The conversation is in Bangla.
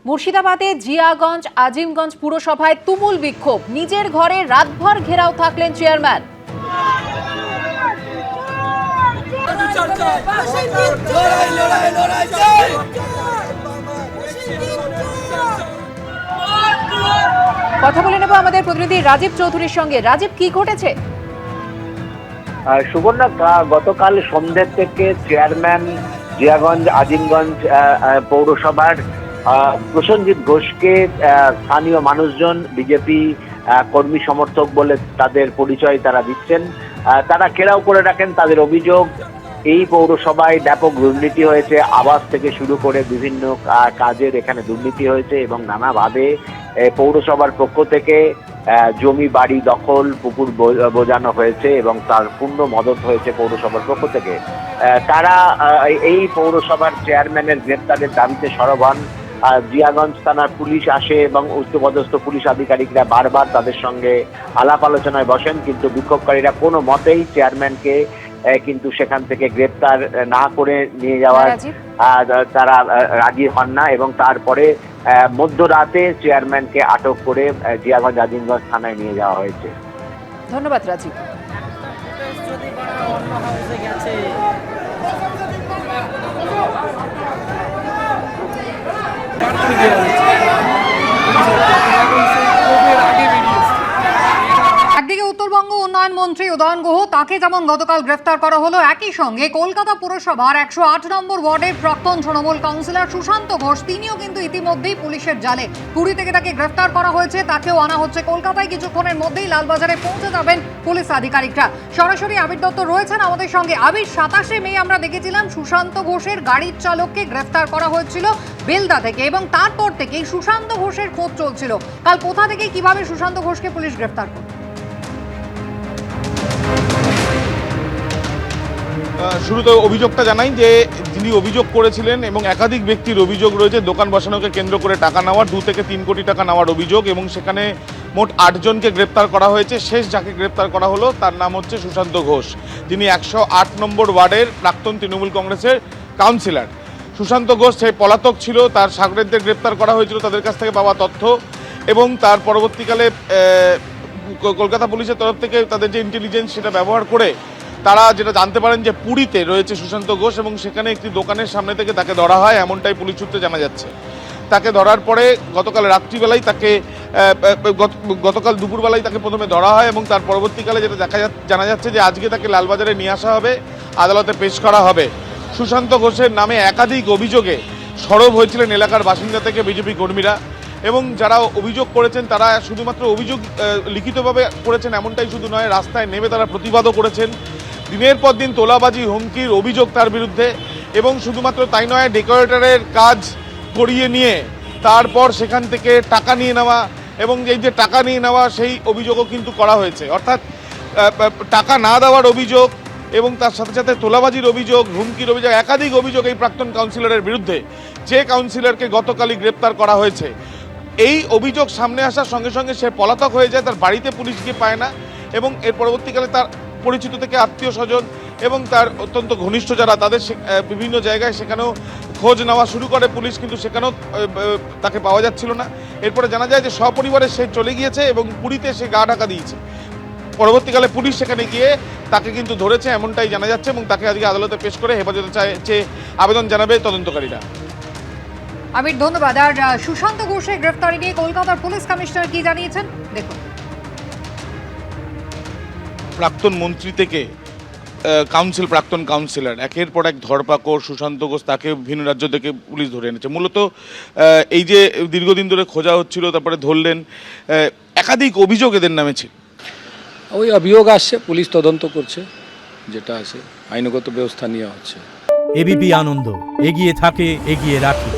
মুর্শিদাবাদে জিয়াগঞ্জ আজিমগঞ্জ পুরসভায় তুমুল বিক্ষোভ, নিজের ঘরে রাতভর ঘেরাও থাকলেন চেয়ারম্যান। কথা বলে নেব আমাদের প্রতিনিধি রাজীব চৌধুরীর সঙ্গে। রাজীব, কি ঘটেছে? সুবর্ণা, গতকাল সন্ধ্যে থেকে চেয়ারম্যান জিয়াগঞ্জ আজিমগঞ্জ পৌরসভার প্রসেনজিৎ ঘোষকে স্থানীয় মানুষজন বিজেপি কর্মী সমর্থক বলে তাদের পরিচয় তারা দিচ্ছেন। তারা ঘেরাও করে রাখেন। তাদের অভিযোগ, এই পৌরসভায় ব্যাপক দুর্নীতি হয়েছে, আবাস থেকে শুরু করে বিভিন্ন কাজের এখানে দুর্নীতি হয়েছে এবং নানাভাবে পৌরসভার পক্ষ থেকে জমি বাড়ি দখল, পুকুর বোঝানো হয়েছে এবং তার পূর্ণ মদত হয়েছে পৌরসভার পক্ষ থেকে। তারা এই পৌরসভার চেয়ারম্যানের গ্রেপ্তারের দাবিতে সরব হন। জিয়াগঞ্জ থানার পুলিশ আসে এবং উচ্চপদস্থ পুলিশ আধিকারিকরা বারবার তাদের সঙ্গে আলাপ আলোচনায় বসেন, কিন্তু বিক্ষোভকারীরা কোনো মতেই চেয়ারম্যানকে কিন্তু সেখান থেকে গ্রেপ্তার না করে নিয়ে যাওয়ার তারা রাজি হন না এবং তারপরে মধ্যরাতে চেয়ারম্যানকে আটক করে জিয়াগঞ্জ আজিমগঞ্জ থানায় নিয়ে যাওয়া হয়েছে। ধন্যবাদ রাজীব। একদিকে উত্তরবঙ্গ উন্নয়ন মন্ত্রী উদয়ন গুহ, তাকে যেমন গতকাল গ্রেফতার করা হলো, একই সঙ্গে কলকাতা পুরসভার 108 নম্বর ওয়ার্ডের প্রাক্তন তৃণমূল কাউন্সিলর সুশান্ত ঘোষ, তিনিও কিন্তু ইতিমধ্যেই পুলিশের জালে। পুরী থেকে তাকে গ্রেফতার করা হয়েছে, তাকেও আনা হচ্ছে কলকাতায়। কিছুক্ষণের মধ্যেই লালবাজারে পৌঁছে যাবেন পুলিশ আধিকারিকরা। সরাসরি আবির দত্ত রয়েছেন আমাদের সঙ্গে। আবির, 27শে মে আমরা দেখেছিলাম সুশান্ত ঘোষের গাড়ির চালককে গ্রেফতার করা হয়েছিল বেলদা থেকে এবং তারপর থেকেই সুশান্ত ঘোষের খোঁজ চলছিল। কাল কোথা থেকে কিভাবে সুশান্ত ঘোষকে পুলিশ গ্রেফতার করল? শুরুতে অভিযোগটা জানাই যে যিনি অভিযোগ করেছিলেন এবং একাধিক ব্যক্তির অভিযোগ রয়েছে দোকান বসানোকে কেন্দ্র করে টাকা নেওয়ার, 2 থেকে 3 কোটি টাকা নেওয়ার অভিযোগ, এবং সেখানে মোট 8 জনকে গ্রেপ্তার করা হয়েছে। শেষ যাকে গ্রেপ্তার করা হলো তার নাম হচ্ছে সুশান্ত ঘোষ, যিনি 108 নম্বর ওয়ার্ডের প্রাক্তন তৃণমূল কংগ্রেসের কাউন্সিলর। সুশান্ত ঘোষ সে পলাতক ছিল, তার সাগরেদদের গ্রেপ্তার করা হয়েছিল তাদের কাছ থেকে পাওয়া তথ্য, এবং তার পরবর্তীকালে কলকাতা পুলিশের তরফ থেকে তাদের যে ইন্টেলিজেন্স সেটা ব্যবহার করে তারা যেটা জানতে পারেন যে পুরীতে রয়েছে সুশান্ত ঘোষ এবং সেখানে একটি দোকানের সামনে থেকে তাকে ধরা হয়, এমনটাই পুলিশ সূত্রে জানা যাচ্ছে। তাকে ধরার পরে গতকাল রাত্রিবেলায় তাকে গতকাল দুপুরবেলায় তাকে প্রথমে ধরা হয় এবং তার পরবর্তীকালে যেটা জানা যাচ্ছে যে আজকে তাকে লালবাজারে নিয়ে আসা হবে, আদালতে পেশ করা হবে। সুশান্ত ঘোষের নামে একাধিক অভিযোগে সরব হয়েছিলেন এলাকার বাসিন্দা থেকে বিজেপি কর্মীরা, এবং যারা অভিযোগ করেছেন তারা শুধুমাত্র অভিযোগ লিখিতভাবে করেছেন এমনটাই শুধু নয়, রাস্তায় নেমে তারা প্রতিবাদও করেছেন। দিনের পর দিন তোলাবাজি, হুমকির অভিযোগ তার বিরুদ্ধে, এবং শুধুমাত্র তাই নয়, ডেকোরেটরের কাজ করিয়ে নিয়ে তারপর সেখান থেকে টাকা নিয়ে নেওয়া, এবং এই যে টাকা নিয়ে নেওয়া সেই অভিযোগও কিন্তু করা হয়েছে। অর্থাৎ টাকা না দেওয়ার অভিযোগ এবং তার সাথে সাথে তোলাবাজির অভিযোগ, হুমকির অভিযোগ, একাধিক অভিযোগ এই প্রাক্তন কাউন্সিলরের বিরুদ্ধে, যে কাউন্সিলরকে গতকালই গ্রেপ্তার করা হয়েছে। এই অভিযোগ সামনে আসার সঙ্গে সঙ্গে সে পলাতক হয়ে যায়, তার বাড়িতে পুলিশ গিয়ে পায় না, এবং এর পরবর্তীকালে তার পরিচিত থেকে আত্মীয় স্বজন এবং তার অত্যন্ত ঘনিষ্ঠ যারা তাদের বিভিন্ন জায়গায় সেখানেও খোঁজ নেওয়া শুরু করে পুলিশ, কিন্তু সেখানেও তাকে পাওয়া যাচ্ছিল না। এরপরে জানা যায় যে সপরিবারে সে চলে গিয়েছে এবং পুরীতে সে গা ঢাকা দিয়েছে। পরবর্তীকালে পুলিশ সেখানে গিয়ে তাকে কিন্তু ধরেছে এমনটাই জানা যাচ্ছে, এবং তাকে আজকে আদালতে পেশ করে হেফাজতে চেয়ে আবেদন জানাবে তদন্তকারীরা। আবির, ধন্যবাদ। আর সুশান্ত ঘোষের গ্রেফতারি নিয়ে কলকাতার পুলিশ কমিশনার কি জানিয়েছেন দেখুন। প্রাক্তন মন্ত্রী থেকে প্রাক্তন কাউন্সিলর, একের পর এক ধরপাকড়। সুশান্ত ঘোষ, তাকে ভিন্ন রাজ্য থেকে পুলিশ ধরে এনেছে। মূলত এই যে দীর্ঘদিন ধরে খোঁজা হচ্ছিল, তারপরে ধরলেন, একাধিক অভিযোগ এদের নামে ছিল। ওই অভিযোগ আসছে, পুলিশ তদন্ত করছে, যেটা আছে আইনগত ব্যবস্থা নেওয়া হচ্ছে। এবিপি আনন্দ, এগিয়ে থাকে, এগিয়ে রাখে।